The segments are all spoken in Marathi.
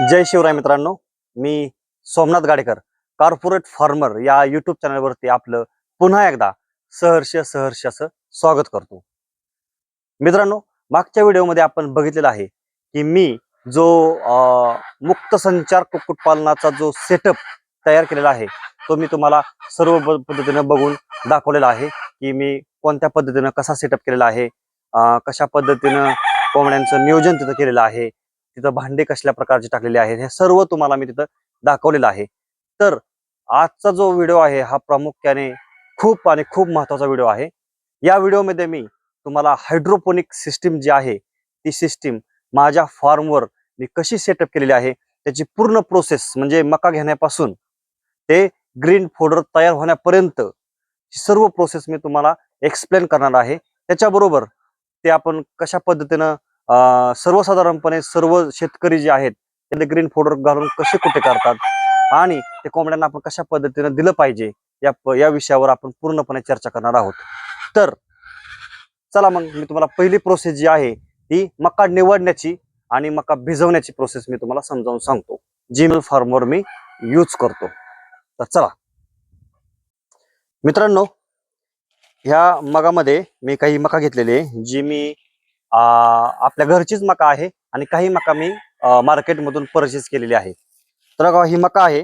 जय शिवराय मित्रांनो, मी सोमनाथ गाडेकर कॉर्पोरेट फार्मर या युट्यूब चॅनलवरती आपलं पुन्हा एकदा सहर्ष असं स्वागत करतो. मित्रांनो, मागच्या व्हिडिओमध्ये आपण बघितलेलं आहे की मी जो मुक्त संचार कुक्कुटपालनाचा जो सेटअप तयार केलेला आहे तो मी तुम्हाला सर्व पद्धतीने बघून दाखवलेला आहे की मी कोणत्या पद्धतीने कसा सेटअप केलेला आहे, कशा पद्धतीने कोंबड्यांचं नियोजन तिथं केलेलं आहे, तिथं भांडे कसल्या प्रकारचे टाकलेले आहेत, हे सर्व तुम्हाला मी तिथं दाखवलेलं आहे. तर आजचा जो व्हिडिओ आहे हा प्रामुख्याने खूप महत्त्वाचा व्हिडिओ आहे. या व्हिडिओमध्ये मी तुम्हाला हायड्रोपोनिक सिस्टीम जी आहे ती सिस्टीम माझ्या फार्मवर मी कशी सेटअप केलेली आहे त्याची पूर्ण प्रोसेस, म्हणजे मका घेण्यापासून ते ग्रीन फोडर तयार होण्यापर्यंत सर्व प्रोसेस मी तुम्हाला एक्सप्लेन करणार आहे. त्याच्याबरोबर ते आपण कशा पद्धतीनं सर्वसाधारणपणे सर्व शेतकरी जे आहेत ते ग्रीन फोडर घालून कसे कुठे करतात आणि ते कोंबड्यांना आपण कशा पद्धतीने दिलं पाहिजे या विषयावर आपण पूर्णपणे चर्चा करणार आहोत. तर चला मग मी तुम्हाला पहिली प्रोसेस जी आहे ती मका निवडण्याची आणि मका भिजवण्याची प्रोसेस मी तुम्हाला समजावून सांगतो, जी मी फार्मवर मी यूज करतो. तर चला मित्रांनो, ह्या मगामध्ये मी काही मका घेतलेले जी मी आपल्या घरचीच मका आहे आणि काही मका मी मार्केटमधून परचेस केलेली आहे. तर ही मका आहे,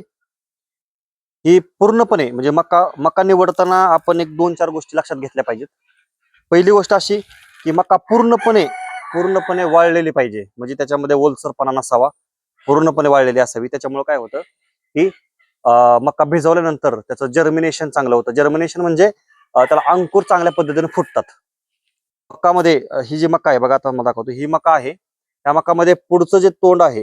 ही पूर्णपणे म्हणजे मका निवडताना आपण एक 2-4 गोष्टी लक्षात घेतल्या पाहिजेत. पहिली गोष्ट अशी की मका पूर्णपणे वाळलेली पाहिजे, म्हणजे त्याच्यामध्ये ओलसरपणा नसावा, पूर्णपणे वाळलेली असावी. त्याच्यामुळे काय होतं की मका भिजवल्यानंतर त्याचं जर्मिनेशन चांगलं होतं. जर्मिनेशन म्हणजे त्याला अंकुर चांगल्या पद्धतीने फुटतात. मकामध्ये ही जी मका आहे बघा, आता मला दाखवतो, ही मका आहे. त्या मकामध्ये पुढचं जे तोंड आहे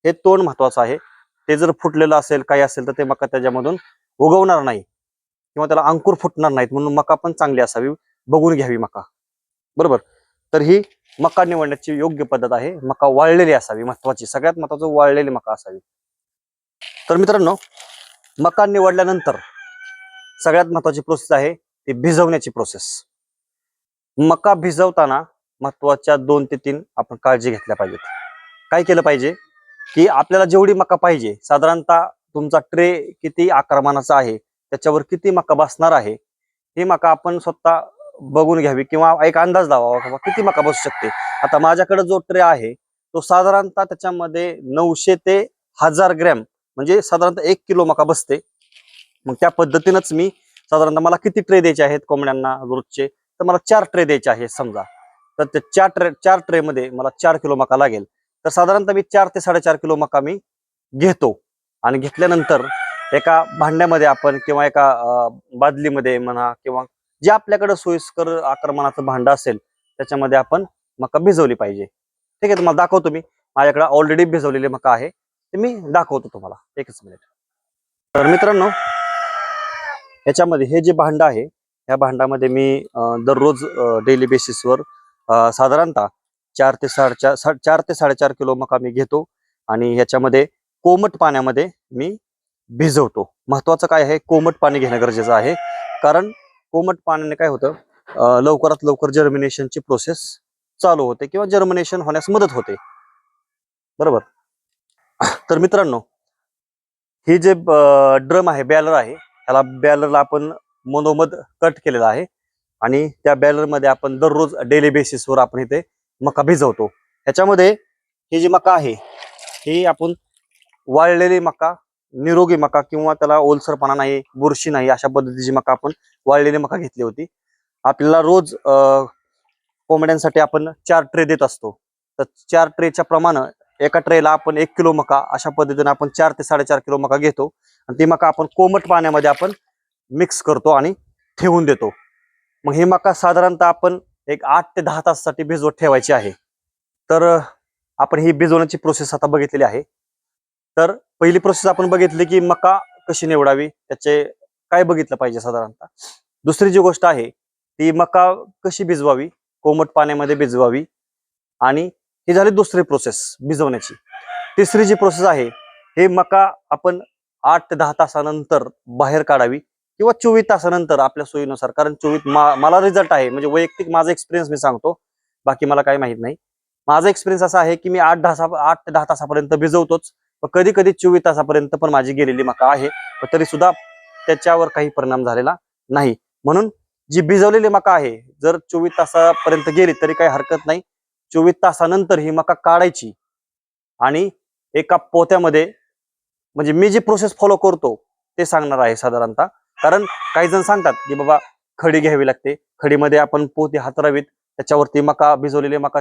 हे तोंड महत्वाचं आहे. ते जर फुटलेलं असेल काही असेल तर ते मका त्याच्यामधून उगवणार नाही किंवा त्याला अंकुर फुटणार नाहीत. म्हणून मका पण चांगली असावी, बघून घ्यावी मका, बरोबर. तर ही मका निवडण्याची योग्य पद्धत आहे. मका वाळलेली असावी, महत्वाची, सगळ्यात महत्वाचं वाळलेली मका असावी. तर मित्रांनो, मका निवडल्यानंतर सगळ्यात महत्वाची प्रोसेस आहे ती भिजवण्याची प्रोसेस. मका भिजवताना महत्वाच्या 2 ते 3 आपण काळजी घेतल्या पाहिजेत. काय केलं पाहिजे की आपल्याला जेवढी मका पाहिजे, साधारणतः तुमचा ट्रे किती आकारमानाचा आहे त्याच्यावर किती मका बसणार आहे ही मका आपण स्वतः बघून घ्यावी किंवा एक अंदाज लावावा किती मका बसू शकते. आता माझ्याकडे जो ट्रे आहे तो साधारणतः त्याच्यामध्ये 900 ते 1000 ग्रॅम, म्हणजे साधारणतः 1 किलो मका बसते. मग त्या पद्धतीनंच मी साधारणतः मला किती ट्रे द्यायचे आहेत कोंबड्यांना रोजचे, तर मला 4 ट्रे द्यायचे आहेत समजा. तर ते 4 ट्रे मध्ये मला 4 किलो मका लागेल. तर साधारणतः मी 4 ते 4.5 किलो मका मी घेतो आणि घेतल्यानंतर एका भांड्यामध्ये आपण किंवा एका बादलीमध्ये म्हणा किंवा जे आपल्याकडे सोयीस्कर आकारमानाचं भांडं असेल त्याच्यामध्ये आपण मका भिजवली पाहिजे. ठीक आहे, तुम्हाला दाखवतो मी. माझ्याकडे ऑलरेडी भिजवलेले मका आहे, ते मी दाखवतो तुम्हाला. एकच मिनिट. तर मित्रांनो, याच्यामध्ये हे जे भांडं आहे या भांडामध्ये मी दररोज डेली बेसिसवर साधारणतः 4 ते 4.5 किलो मका मी घेतो आणि ह्याच्यामध्ये कोमट पाण्यामध्ये मी भिजवतो. महत्वाचं काय आहे, कोमट पाणी घेणं गरजेचं आहे, कारण कोमट पाण्याने काय होतं, लवकरात लवकर जर्मिनेशनची प्रोसेस चालू होते किंवा जर्मिनेशन होण्यास मदत होते, बरोबर. तर मित्रांनो, हे जे ड्रम आहे, बॅलर आहे, त्याला बॅलरला आपण मधोमध कट केलेला आहे आणि त्या बॅलरमध्ये आपण दररोज डेली बेसिसवर आपण इथे मका भिजवतो. ह्याच्यामध्ये ही जी मका आहे ही आपण वाळलेली मका, निरोगी मका किंवा त्याला ओलसरपणा नाही, बुरशी नाही, अशा पद्धतीची मका आपण वाळलेली मका घेतली होती. आपल्याला रोज कोंबड्यांसाठी आपण 4 ट्रे देत असतो. तर 4 ट्रेच्या प्रमाणे एका ट्रेला आपण 1 किलो मका, अशा पद्धतीने आपण 4 ते 4.5 किलो मका घेतो आणि ती मका आपण कोमट पाण्यामध्ये आपण मिक्स करतो आणि ठेवून देतो. मग ही मका साधारणतः आपण एक 8 ते 10 तासासाठी भिजवत ठेवायची आहे. तर आपण ही भिजवण्याची प्रोसेस आता बघितलेली आहे. तर पहिली प्रोसेस आपण बघितली की मका कशी निवडावी, त्याचे काय बघितलं पाहिजे साधारणतः. दुसरी जी गोष्ट आहे ती मका कशी भिजवावी, कोमट पाण्यामध्ये भिजवावी, आणि ही झाली दुसरी प्रोसेस भिजवण्याची. तिसरी जी प्रोसेस आहे हे मका आपण 8 ते 10 तासानंतर बाहेर काढावी किंवा 24 तासानंतर आपल्या सोयीनुसार, कारण 24 मला रिझल्ट आहे, म्हणजे वैयक्तिक माझा एक्सपिरियन्स मी सांगतो, बाकी मला काही माहित नाही. माझा एक्सपिरियन्स असा आहे की मी 8 ते 10 भिजवतोच, कधी कधी 24 तासापर्यंत पण माझी गेलेली मका आहे, तरी सुद्धा त्याच्यावर काही परिणाम झालेला नाही. म्हणून जी भिजवलेली मका आहे, जर 24 तासापर्यंत गेली तरी काही हरकत नाही. 24 तासानंतर ही मका काढायची आणि एका पोत्यामध्ये, म्हणजे मी जी प्रोसेस फॉलो करतो ते सांगणार आहे साधारणतः. कारण काही जण सांगतात की बाबा खडी घ्यावी लागते, खडीमध्ये आपण पोती हातरावीत, त्याच्यावरती मका, भिजवलेली मका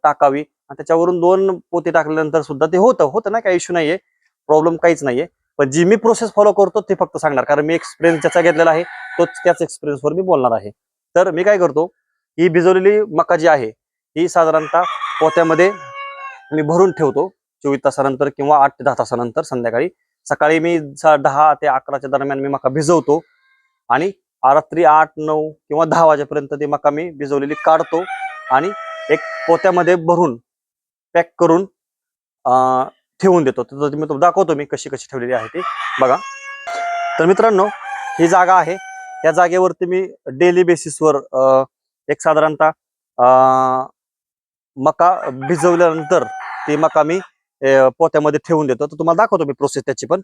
टाकावी आणि त्याच्यावरून 2 पोती टाकल्यानंतर सुद्धा ते होतं ना, काही इश्यू नाहीये, प्रॉब्लेम काहीच नाहीये. पण जी मी प्रोसेस फॉलो करतो ते फक्त सांगणार, कारण मी एक्सपिरियन्स ज्याचा घेतलेला आहे तोच त्याच एक्सपिरियन्सवर मी बोलणार आहे. तर मी काय करतो, ही भिजवलेली मका जी आहे ही साधारणतः पोत्यामध्ये मी भरून ठेवतो 24 तासानंतर किंवा 8 ते 10 तासानंतर संध्याकाळी. सकाळी मी 10 ते 11च्या दरम्यान मी मका भिजवतो आणि रात्री 8, 9 किंवा 10 वाजेपर्यंत ती मका मी भिजवलेली काढतो आणि एक पोत्यामध्ये भरून पॅक करून ठेवून देतो. तर मी तो दाखवतो मी कशी कशी ठेवलेली आहे ती बघा. तर मित्रांनो, ही जागा आहे, या जागेवरती मी डेली बेसिसवर एक साधारणतः मका भिजवल्यानंतर ती मका मी पोत्यामध्ये ठेवून देतो. तर तुम्हाला दाखवतो मी प्रोसेस त्याची पण.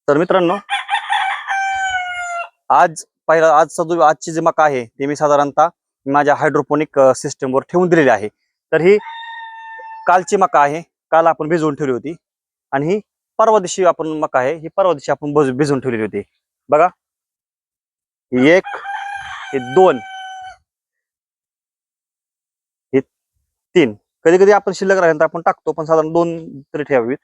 तर मित्रांनो, आजची जी मका आहे ती मी साधारणतः माझ्या हायड्रोपोनिक सिस्टमवर ठेवून दिलेली आहे. तर ही कालची मका आहे, काल आपण भिजवून ठेवली होती, आणि ही परवा दिवशी आपण मका आहे, ही परवा दिवशी आपण भिजवून ठेवलेली होती बघा. 1, 2, 3, कधी कधी आपण शिल्लक राहिल्यानंतर आपण टाकतो, पण साधारण 2 तरी ठेवावीत.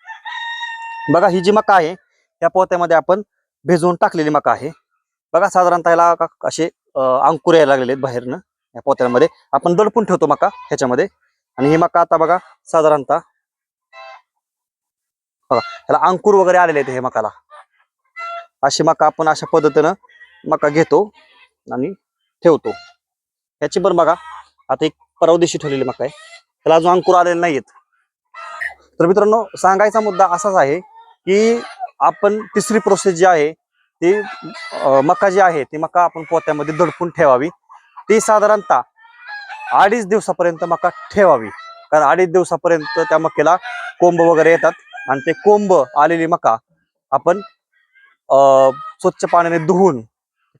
बघा, ही जी मका आहे त्या पोत्यामध्ये आपण भिजवून टाकलेली मका आहे बघा. साधारणतः याला असे अंकुर यायला लागलेले आहेत बाहेरनं. या पोत्यामध्ये आपण दडपून ठेवतो मका ह्याच्यामध्ये, आणि ही मका आता बघा साधारणतः बघा त्याला अंकुर वगैरे आलेले आहेत. हे मकाला अशी मका आपण अशा पद्धतीनं मका घेतो आणि ठेवतो. ह्याची पण बघा आता एक परवा दिवशी ठेवलेली मका आहे, त्याला अजून अंकुर आलेले नाहीयेत. तर मित्रांनो, सांगायचा मुद्दा असाच आहे की आपण तिसरी प्रोसेस जी आहे ती मका जी आहे ती मका आपण पोत्यामध्ये दडपून ठेवावी. ती साधारणतः 2.5 दिवसापर्यंत मका ठेवावी, कारण 2.5 दिवसापर्यंत त्या मक्याला कोंब वगैरे येतात, आणि ते कोंब आलेली मका आपण स्वच्छ पाण्याने धुवून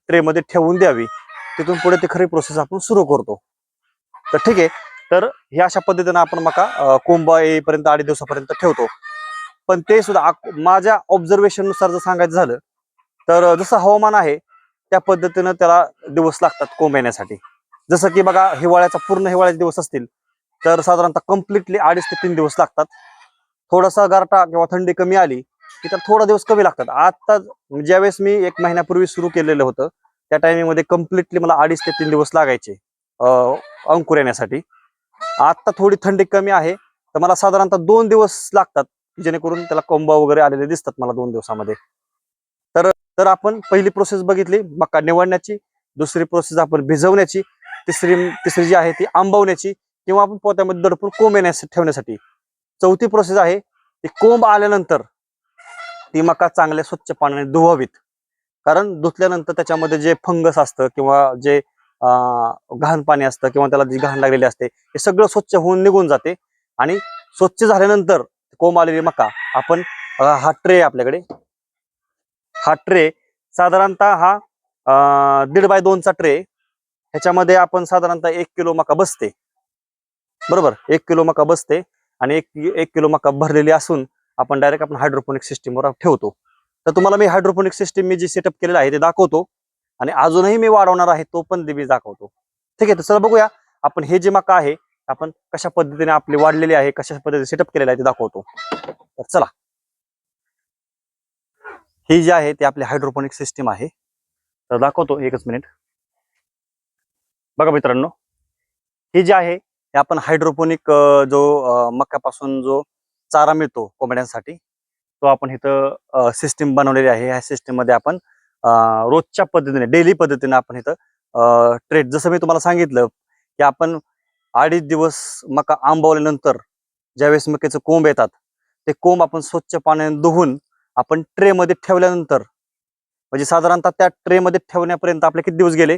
ट्रेमध्ये ठेवून द्यावी. तिथून पुढे ती खरी प्रोसेस आपण सुरू करतो. तर ठीक आहे, तर हे अशा पद्धतीने आपण मका कोंब येईपर्यंत 2.5 दिवसापर्यंत ठेवतो. पण ते सुद्धा माझ्या ऑब्झर्वेशन नुसार जर सांगायचं झालं तर जसं हवामान आहे त्या पद्धतीनं त्याला दिवस लागतात कोंब येण्यासाठी. जसं की बघा, पूर्ण हिवाळ्याचे दिवस असतील तर साधारणतः कम्प्लिटली 2.5 ते 3 दिवस लागतात. थोडासा गारठा किंवा थंडी कमी आली की तर थोडा दिवस कमी लागतात. आता ज्यावेळेस मी 1 महिन्यापूर्वी सुरू केलेलं होतं त्या टायमिंगमध्ये कम्प्लिटली मला 2.5 ते 3 दिवस लागायचे अंकुर येण्यासाठी. आता थोडी थंडी कमी आहे तर मला साधारणतः 2 दिवस लागतात, जेणेकरून त्याला कोंब वगैरे आलेले दिसतात मला 2 दिवसामध्ये. तर आपण पहिली प्रोसेस बघितली मका निवडण्याची, दुसरी प्रोसेस आपण भिजवण्याची, तिसरी जी आहे ती आंबवण्याची किंवा आपण पोत्यामध्ये दडपून कोंब ठेवण्यासाठी, चौथी प्रोसेस आहे ती कोंब आल्यानंतर ती मका चांगल्या स्वच्छ पाण्याने धुवावीत. कारण धुतल्यानंतर त्याच्यामध्ये जे फंगस असतं किंवा जे घाण पाणी असतं किंवा त्याला जी घाण लागलेली असते हे सगळं स्वच्छ होऊन निघून जाते. आणि स्वच्छ झाल्यानंतर कोंब आलेली मका आपण हा ट्रे आपल्याकडे, हा ट्रे साधारणतः हा 1.5 बाय 2 चा ट्रे, ह्याच्यामध्ये आपण साधारणतः 1 किलो मका बसते बरोबर. 1 किलो मका बसते आणि 1 किलो मका भरलेली असून आपण डायरेक्ट आपण हायड्रोपोनिक सिस्टीमवर ठेवतो. तर तुम्हाला मी हायड्रोपोनिक सिस्टीम मी जी सेटअप केलेलं आहे ते दाखवतो, आणि अजूनही मी वाढवणार आहे तो पण मी दाखवतो. ठीक आहे, तर चला बघूया आपण हे जे मका आहे आपण कशा पद्धतीने आपली वाढलेली आहे, कशा पद्धतीने सेटअप केलेलं आहे ते दाखवतो. तर चला, ही जी आहे ती आपली हायड्रोपोनिक सिस्टीम आहे, तर दाखवतो एकच मिनिट. बघा मित्रांनो, ही जी आहे हे आपण हायड्रोपोनिक जो मक्यापासून जो चारा मिळतो कोंबड्यांसाठी तो आपण इथं सिस्टीम बनवलेली आहे. ह्या सिस्टीम मध्ये आपण रोजच्या पद्धतीने डेली पद्धतीने आपण इथं ट्रेड, जसं मी तुम्हाला सांगितलं की आपण 2.5 दिवस मका आंबवल्यानंतर ज्यावेळेस मक्याचे कोंब येतात ते कोंब आपण स्वच्छ पाण्याने धुवून आपण ट्रे मध्ये ठेवल्यानंतर, म्हणजे साधारणतः त्या ट्रे मध्ये ठेवण्यापर्यंत आपले किती दिवस गेले,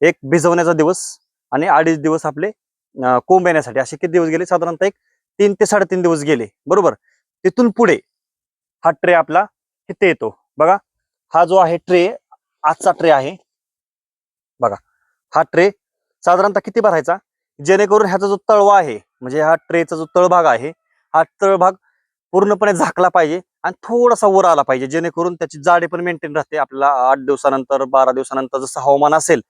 एक भिजवण्याचा दिवस आणि 2.5 दिवस आपले कोंब येण्यासाठी, असे किती दिवस गेले, साधारणतः एक 3 ते 3.5 दिवस गेले, बरोबर. तिथून पुढे हा ट्रे आपला इथे येतो बघा. हा जो आहे ट्रे, आजचा ट्रे आहे बघा. हा ट्रे साधारणतः किती भरायचा, जेणेकरून ह्याचा जो तळवा आहे, म्हणजे हा ट्रेचा जो तळभाग आहे, हा तळभाग पूर्णपणे झाकला पाहिजे आणि थोडासा वर आला पाहिजे, जेणेकरून त्याची जाडी पण मेंटेन राहते. आपल्याला 8 दिवसानंतर 12 दिवसानंतर जसं हवामान असेल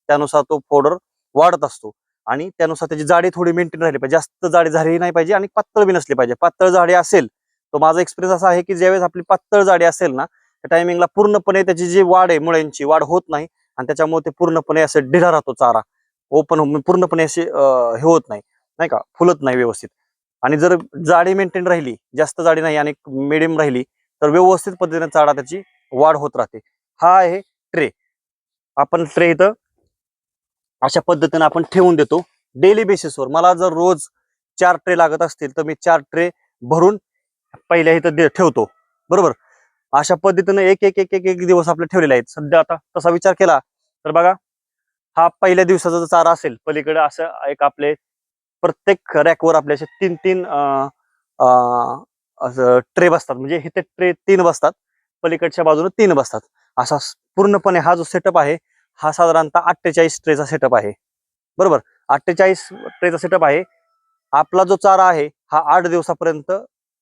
त्यानुसार तो पावडर वाढत असतो आणि त्यानुसार त्याची जाडी थोडी मेंटेन राहिली पाहिजे. जास्त जाडी झाली नाही पाहिजे आणि पातळ बी नसली पाहिजे. पातळ जाडी असेल तर माझा एक्सपिरियन्स असा आहे की ज्यावेळेस आपली पातळ जाडी असेल ना, त्या टायमिंगला पूर्णपणे त्याची जी वाढ आहे, मुळ्यांची वाढ होत नाही आणि त्याच्यामुळे ते पूर्णपणे असं ढिला राहतो चारा, ओपन पूर्णपणे असे हे होत नाही, नाही का, फुलत नाही व्यवस्थित. आणि जर जाडी मेंटेन राहिली, जास्त जाडी नाही आणि मिडियम राहिली, तर व्यवस्थित पद्धतीने चारा त्याची वाढ होत राहते. हा आहे ट्रे. आपण ट्रे इथं अशा पद्धतीने आपण ठेवून देतो डेली बेसिसवर. मला जर रोज 4 ट्रे लागत असतील तर मी 4 ट्रे भरून पहिल्या इथं ठेवतो, बरोबर. अशा पद्धतीने एक एक एक एक एक दिवस आपले ठेवलेले आहेत. सध्या आता तसा विचार केला तर बघा, हा पहिल्या दिवसाचा जो चारा असेल, पलीकडे असं एक आपले प्रत्येक रॅकवर आपले असे 3-3 असं ट्रे बसतात, म्हणजे इथे ट्रे 3 बसतात, पलीकडच्या बाजूने 3 बसतात. असा पूर्णपणे हा जो सेटअप आहे, हा साधारणतः 48 ट्रेचा सेटअप आहे, बरोबर. 48 ट्रेचा सेटअप आहे. आपला जो चारा आहे हा 8 दिवसापर्यंत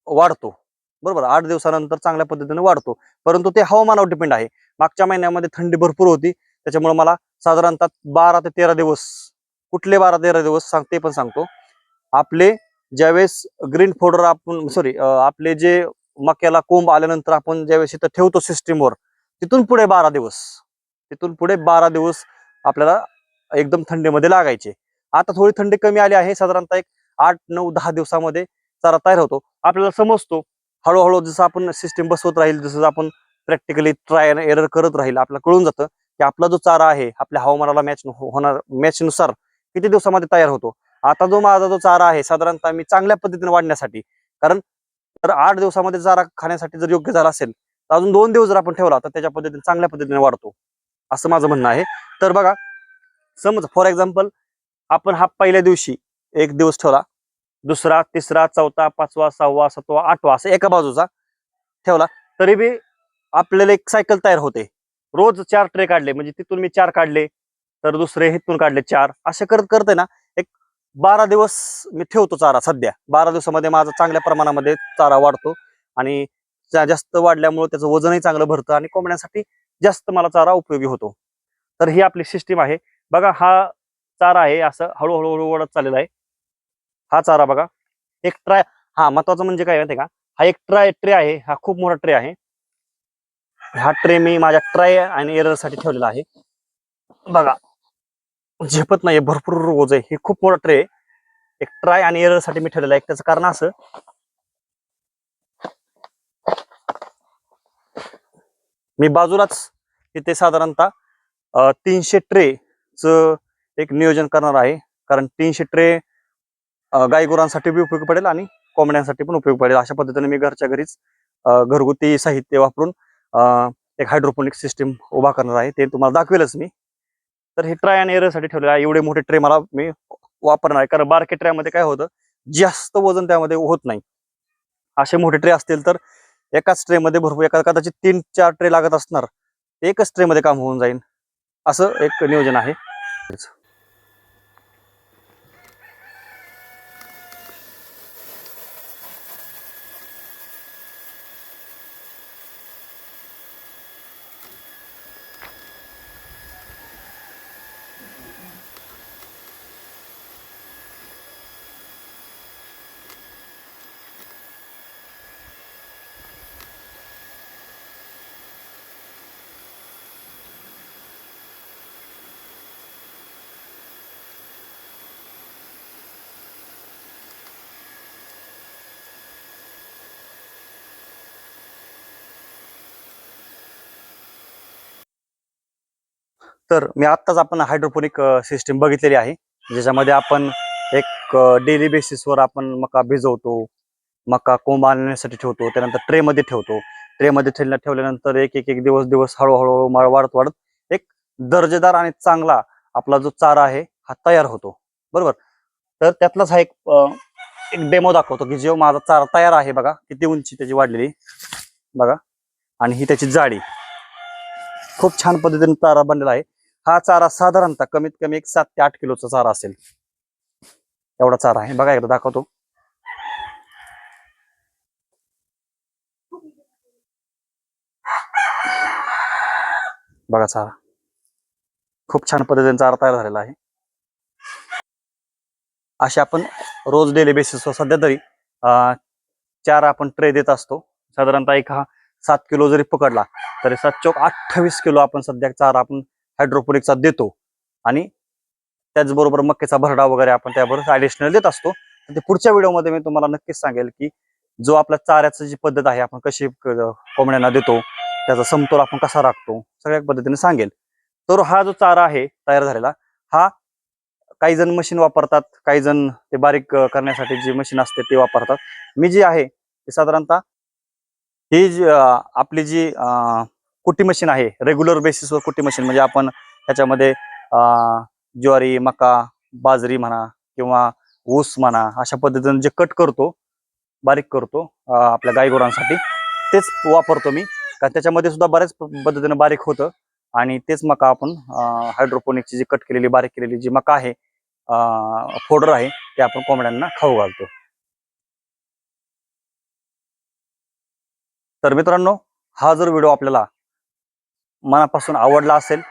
वाढतो, बरोबर. 8 दिवसानंतर चांगल्या पद्धतीने वाढतो, परंतु ते हवामानावर डिपेंड आहे. मागच्या महिन्यामध्ये थंडी भरपूर होती, त्याच्यामुळे मला साधारणतः 12 ते 13 दिवस, कुठले 12-13 दिवस ते पण सांगतो. आपले ज्यावेळेस ग्रीन फोडर आपण आपले जे मक्याला कोंब आल्यानंतर आपण ज्यावेळेस इथं ठेवतो सिस्टीमवर, तिथून पुढे 12 दिवस, तिथून पुढे 12 दिवस आपल्याला एकदम थंडीमध्ये लागायचे. आता थोडी थंडी कमी आली आहे, साधारणतः एक 8-9-10 दिवसामध्ये चारा तयार होतो. आपल्याला समजतो हळूहळू, जसं आपण सिस्टीम बसवत राहील, जसं आपण प्रॅक्टिकली ट्राय अँड एरर करत राहील, आपल्याला कळून जातं की आपला जो चारा आहे आपल्या हवामानाला मॅचनुसार किती दिवसामध्ये तयार होतो. आता माझा जो चारा आहे, साधारणतः मी चांगल्या पद्धतीने वाढण्यासाठी, कारण तर 8 दिवसामध्ये चारा खाण्यासाठी जर योग्य झाला असेल तर अजून 2 दिवस जर आपण ठेवला तर त्याच्या पद्धतीने चांगल्या पद्धतीने वाढतो, असं माझं म्हणणं आहे. तर बघा, समज फॉर एक्झाम्पल आपण हा पहिल्या दिवशी एक दिवस ठेवला, दुसरा, तिसरा, चौथा, 5वा, 6वा, 7वा, 8वा असं एका बाजूचा ठेवला, तरी बी आपल्याला एक सायकल तयार होते. रोज 4 ट्रे काढले, म्हणजे तिथून मी 4 काढले, तर दुसरे हिथून काढले 4, असे करत करते ना एक 12 दिवस मी ठेवतो चारा. सध्या 12 दिवसामध्ये माझा चांगल्या प्रमाणामध्ये चारा वाढतो आणि जास्त वाढल्यामुळे त्याचं वजनही चांगलं भरतं आणि कोंबड्यांसाठी जास्त मला चारा उपयोगी होतो. तर ही आपली सिस्टीम आहे बघा. हा चारा आहे, असं हळूहळू हळू वाढत चाललेला आहे हा चारा बघा. एक ट्राय, हा महत्वाचं म्हणजे काय माहिती का, हा एक ट्रे आहे, हा खूप मोठा ट्रे आहे. हा ट्रे मी माझ्या ट्राय आणि एरर साठी ठेवलेला आहे बघा. झेपत नाहीये, भरपूर रोज आहे. हे खूप मोठा ट्रे एक ट्राय आणि एरर साठी मी ठेवलेला आहे. त्याचं कारण असं, मी बाजूलाच तिथे साधारणतः 300 ट्रेच एक नियोजन करणार आहे, कारण 300 ट्रे गायगुरांसाठी बी उपयोगी पडेल आणि कोंबड्यांसाठी पण उपयोगी पडेल. अशा पद्धतीने मी घरच्या घरीच घरगुती साहित्य वापरून एक हायड्रोपोनिक सिस्टीम उभा करणार आहे, ते तुम्हाला दाखवेलच मी. तर हे ट्राय आणि एरर साठी ठेवलेलं आहे. एवढे मोठे ट्रे मला मी वापरणार आहे, कारण बारके ट्रेमध्ये काय होतं, जास्त वजन त्यामध्ये होत नाही. असे मोठे ट्रे असतील तर एकाच ट्रे मध्ये भरपूर, कदाचित 3-4 ट्रे लागत असणार, एकच ट्रे मध्ये काम होऊन जाईल, असं एक नियोजन आहे. तर मी आत्ताच आपण हायड्रोपोनिक सिस्टीम बघितलेली आहे, ज्याच्यामध्ये आपण एक डेली बेसिसवर आपण मका भिजवतो, मका कोंब आणण्यासाठी ठेवतो, त्यानंतर ट्रेमध्ये ठेवतो. ट्रेमध्ये ठेवल्यानंतर एक एक एक दिवस हळूहळू वाढत वाढत एक दर्जेदार आणि चांगला आपला जो चारा आहे हा तयार होतो, बरोबर. तर त्यातलाच हा एक डेमो दाखवतो की जो माझा चारा तयार आहे, बघा किती उंची त्याची वाढलेली बघा, आणि ही त्याची जाडी. खूप छान पद्धतीने चारा बनलेला आहे. हा चारा साधारणतः कमीत कमी एक 7 ते 8 किलोचा चारा असेल, एवढा चारा आहे बघा. एकदा दाखवतो. बघा चारा खूप छान पद्धतीने चारा तयार झालेला आहे. असे आपण रोज डेली बेसिसवर सध्या तरी 4 आपण ट्रे देत असतो. साधारणतः एक हा 7 किलो जरी पकडला तरी 7 चौक 28 किलो आपण सध्या चारा आपण हायड्रोपोनिकचा देतो. आणि त्याचबरोबर मक्याचा भरडा वगैरे आपण त्याबरोबर ऍडिशनल देत असतो. ते पुढच्या व्हिडिओमध्ये मी तुम्हाला नक्कीच सांगेल की जो आपल्या चाऱ्याची जी पद्धत आहे, आपण कशी कोंबड्यांना देतो, त्याचा समतोल आपण कसा राखतो, सगळ्या पद्धतीने सांगेल. तर हा जो चारा आहे तयार झालेला, हा काही जण मशीन वापरतात, काही जण ते बारीक करण्यासाठी जी मशीन असते ते वापरतात. मी जी आहे ती साधारणतः ही जी आपली जी कुट्टी मशीन आहे, रेग्युलर बेसिसवर कुट्टी मशीन, म्हणजे आपण ह्याच्यामध्ये ज्वारी, मका, बाजरी म्हणा किंवा ऊस म्हणा, अशा पद्धतीने जे कट करतो, बारीक करतो आपल्या गाईगोरांसाठी, तेच वापरतो मी. कारण त्याच्यामध्ये सुद्धा बऱ्याच पद्धतीने बारीक होतं. आणि तेच मका आपण हायड्रोपोनिकची जी कट केलेली बारीक केलेली जी मका आहे, फोडर आहे, ते आपण कोंबड्यांना खाऊ घालतो. तर मित्रांनो, हा जर व्हिडिओ आपल्याला मनापासून आवडला असेल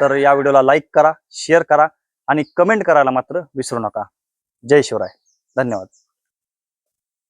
तर या व्हिडिओला लाईक करा, शेअर करा आणि कमेंट करायला मात्र विसरू नका. जय शिवराय. धन्यवाद.